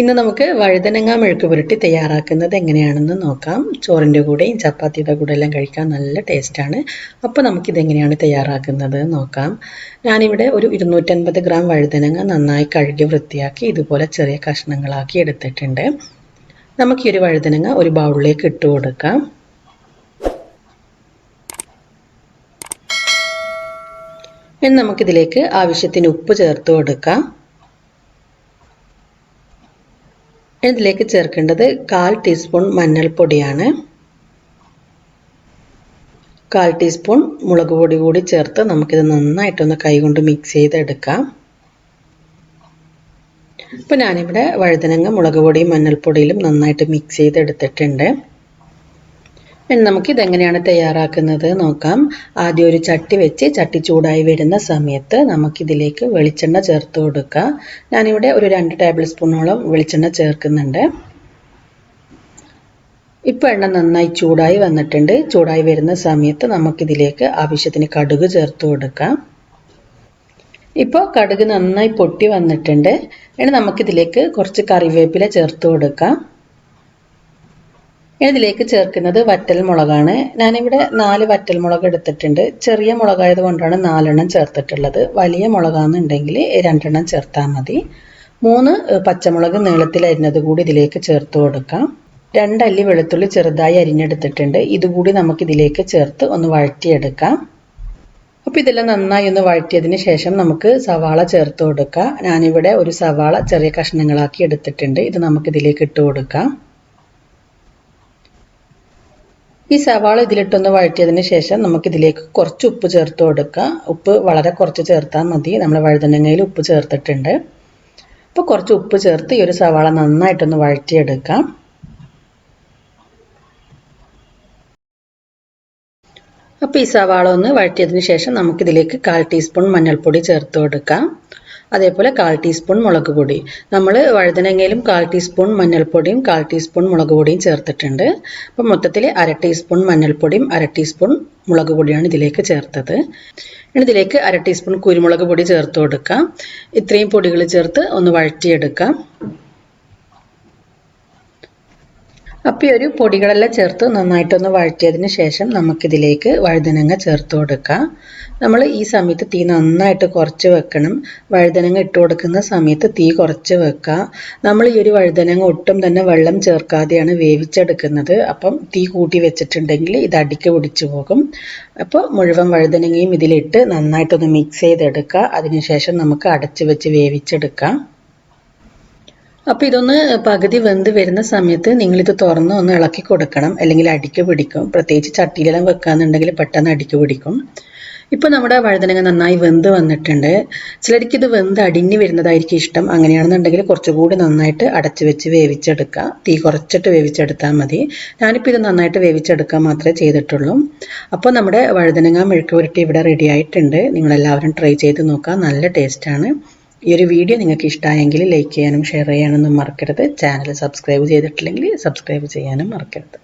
ഇന്ന് നമുക്ക് വഴുതനങ്ങ മെഴുക്കുപുരട്ടി തയ്യാറാക്കുന്നത് എങ്ങനെയാണെന്ന് നോക്കാം. ചോറിൻ്റെ കൂടെയും ചപ്പാത്തിയുടെ കൂടെ എല്ലാം കഴിക്കാൻ നല്ല ടേസ്റ്റാണ്. അപ്പോൾ നമുക്കിതെങ്ങനെയാണ് തയ്യാറാക്കുന്നത് നോക്കാം. ഞാനിവിടെ ഒരു 250 ഗ്രാം വഴുതനങ്ങ നന്നായി കഴുകി വൃത്തിയാക്കി ഇതുപോലെ ചെറിയ കഷ്ണങ്ങളാക്കി എടുത്തിട്ടുണ്ട്. നമുക്ക് ഈ ഒരു വഴുതനങ്ങ ഒരു ബൗളിലേക്ക് ഇട്ട് കൊടുക്കാം. ഇനി നമുക്കിതിലേക്ക് ആവശ്യത്തിന് ഉപ്പ് ചേർത്ത് കൊടുക്കാം. ഇതിലേക്ക് ചേർക്കേണ്ടത് 1/4 ടീസ്പൂൺ മഞ്ഞൾപ്പൊടിയാണ്. 1/4 ടീസ്പൂൺ മുളക് പൊടി കൂടി ചേർത്ത് നമുക്കിത് നന്നായിട്ടൊന്ന് കൈകൊണ്ട് മിക്സ് ചെയ്തെടുക്കാം. ഇപ്പോൾ ഞാനിവിടെ വഴുതനങ്ങ മുളക് പൊടിയും മഞ്ഞൾപ്പൊടിയിലും നന്നായിട്ട് മിക്സ് ചെയ്തെടുത്തിട്ടുണ്ട്. ഇനി നമുക്കിതെങ്ങനെയാണ് തയ്യാറാക്കുന്നത് നോക്കാം. ആദ്യം ഒരു ചട്ടി വെച്ച് ചട്ടി ചൂടായി വരുന്ന സമയത്ത് നമുക്കിതിലേക്ക് വെളിച്ചെണ്ണ ചേർത്ത് കൊടുക്കുക. ഞാനിവിടെ ഒരു 2 ടേബിൾ സ്പൂണോളം വെളിച്ചെണ്ണ ചേർക്കുന്നുണ്ട്. ഇപ്പോൾ എണ്ണ നന്നായി ചൂടായി വന്നിട്ടുണ്ട്. ചൂടായി വരുന്ന സമയത്ത് നമുക്കിതിലേക്ക് ആവശ്യത്തിന് കടുക് ചേർത്ത് കൊടുക്കാം. ഇപ്പോൾ കടുക് നന്നായി പൊട്ടി വന്നിട്ടുണ്ട്. ഇനി നമുക്കിതിലേക്ക് കുറച്ച് കറിവേപ്പില ചേർത്ത് കൊടുക്കാം. ഇതിലേക്ക് ചേർക്കുന്നത് വറ്റൽ മുളകാണ്. ഞാനിവിടെ 4 വറ്റൽ മുളക് എടുത്തിട്ടുണ്ട്. ചെറിയ മുളകായത് കൊണ്ടാണ് 4 എണ്ണം ചേർത്തിട്ടുള്ളത്. വലിയ മുളകാണെന്നുണ്ടെങ്കിൽ 2 എണ്ണം ചേർത്താൽ മതി. 3 പച്ചമുളക് നീളത്തിൽ അരിഞ്ഞത് കൂടി ഇതിലേക്ക് ചേർത്ത് കൊടുക്കാം. 2 അല്ലി വെളുത്തുള്ളി ചെറുതായി അരിഞ്ഞെടുത്തിട്ടുണ്ട്. ഇതുകൂടി നമുക്കിതിലേക്ക് ചേർത്ത് ഒന്ന് വഴറ്റിയെടുക്കാം. അപ്പോൾ ഇതെല്ലാം നന്നായി ഒന്ന് വഴറ്റിയതിന് ശേഷം നമുക്ക് സവാള ചേർത്ത് കൊടുക്കാം. ഞാനിവിടെ ഒരു സവാള ചെറിയ കഷ്ണങ്ങളാക്കി എടുത്തിട്ടുണ്ട്. ഇത് നമുക്കിതിലേക്ക് ഇട്ട് കൊടുക്കാം. ഈ സവാള ഇതിലിട്ടൊന്ന് വഴറ്റിയതിന് ശേഷം നമുക്കിതിലേക്ക് കുറച്ച് ഉപ്പ് ചേർത്ത് കൊടുക്കുക. ഉപ്പ് വളരെ കുറച്ച് ചേർത്താൽ മതി. നമ്മൾ വഴുതനങ്ങയിൽ ഉപ്പ് ചേർത്തിട്ടുണ്ട്. അപ്പോൾ കുറച്ച് ഉപ്പ് ചേർത്ത് ഈ ഒരു സവാള നന്നായിട്ടൊന്ന് വഴറ്റിയെടുക്കാം. അപ്പോൾ ഈ സവാള ഒന്ന് വഴറ്റിയതിന് ശേഷം നമുക്കിതിലേക്ക് 1/4 ടീസ്പൂൺ മഞ്ഞൾപ്പൊടി ചേർത്ത് കൊടുക്കാം. അതേപോലെ 1/4 ടീസ്പൂൺ മുളക് പൊടി. നമ്മൾ വഴുതനങ്ങയിലും 1/4 ടീസ്പൂൺ മഞ്ഞൾപ്പൊടിയും 1/4 ടീസ്പൂൺ മുളക് പൊടിയും ചേർത്തിട്ടുണ്ട്. അപ്പോൾ മൊത്തത്തിൽ 1/2 ടീസ്പൂൺ മഞ്ഞൾപ്പൊടിയും 1/2 ടീസ്പൂൺ മുളക് പൊടിയാണ് ഇതിലേക്ക് ചേർത്തത്. ഇതിലേക്ക് 1/2 ടീസ്പൂൺ കുരുമുളക് പൊടി ചേർത്ത് കൊടുക്കാം. ഇത്രയും പൊടികൾ ചേർത്ത് ഒന്ന് വഴറ്റിയെടുക്കാം. അപ്പോൾ ഈ ഒരു പൊടികളെല്ലാം ചേർത്ത് നന്നായിട്ടൊന്ന് വഴറ്റിയതിന് ശേഷം നമുക്കിതിലേക്ക് വഴുതനങ്ങ ചേർത്ത് കൊടുക്കാം. നമ്മൾ ഈ സമയത്ത് തീ നന്നായിട്ട് കുറച്ച് വെക്കണം. വഴുതനങ്ങ ഇട്ട് കൊടുക്കുന്ന സമയത്ത് തീ കുറച്ച് വെക്കുക. നമ്മൾ ഈ ഒരു വഴുതനങ്ങ ഒട്ടും തന്നെ വെള്ളം ചേർക്കാതെയാണ് വേവിച്ചെടുക്കുന്നത്. അപ്പം തീ കൂട്ടി വെച്ചിട്ടുണ്ടെങ്കിൽ ഇത് അടിക്ക് പിടിച്ചു പോകും. അപ്പോൾ മുഴുവൻ വഴുതനങ്ങയും ഇതിലിട്ട് നന്നായിട്ടൊന്ന് മിക്സ് ചെയ്തെടുക്കുക. അതിനുശേഷം നമുക്ക് അടച്ച് വെച്ച് വേവിച്ചെടുക്കാം. അപ്പോൾ ഇതൊന്ന് പകുതി വെന്ത് വരുന്ന സമയത്ത് നിങ്ങളിത് തുറന്ന് ഒന്ന് ഇളക്കി കൊടുക്കണം, അല്ലെങ്കിൽ അടിക്ക് പിടിക്കും. പ്രത്യേകിച്ച് ചട്ടിയിലെല്ലാം വെക്കാന്നുണ്ടെങ്കിൽ പെട്ടെന്ന് അടിക്ക് പിടിക്കും. ഇപ്പോൾ നമ്മുടെ വഴുതനങ്ങ നന്നായി വെന്ത് വന്നിട്ടുണ്ട്. ചിലർക്ക് ഇത് വെന്ത് അടിഞ്ഞ് വരുന്നതായിരിക്കും ഇഷ്ടം. അങ്ങനെയാണെന്നുണ്ടെങ്കിൽ കുറച്ചുകൂടി നന്നായിട്ട് അടച്ച് വെച്ച് വേവിച്ചെടുക്കുക. തീ കുറച്ചിട്ട് വേവിച്ചെടുത്താൽ മതി. ഞാനിപ്പോൾ ഇത് നന്നായിട്ട് വേവിച്ചെടുക്കാൻ മാത്രമേ ചെയ്തിട്ടുള്ളൂ. അപ്പോൾ നമ്മുടെ വഴുതനങ്ങ മെഴുക്കുപുരട്ടി ഇവിടെ റെഡി ആയിട്ടുണ്ട്. നിങ്ങളെല്ലാവരും ട്രൈ ചെയ്ത് നോക്കുക. നല്ല ടേസ്റ്റാണ്. ഈ ഒരു വീഡിയോ നിങ്ങൾക്ക് ഇഷ്ടമായെങ്കിൽ ലൈക്ക് ചെയ്യാനും ഷെയർ ചെയ്യാനൊന്നും മറക്കരുത്. ചാനൽ സബ്സ്ക്രൈബ് ചെയ്തിട്ടില്ലെങ്കിൽ സബ്സ്ക്രൈബ് ചെയ്യാനും മറക്കരുത്.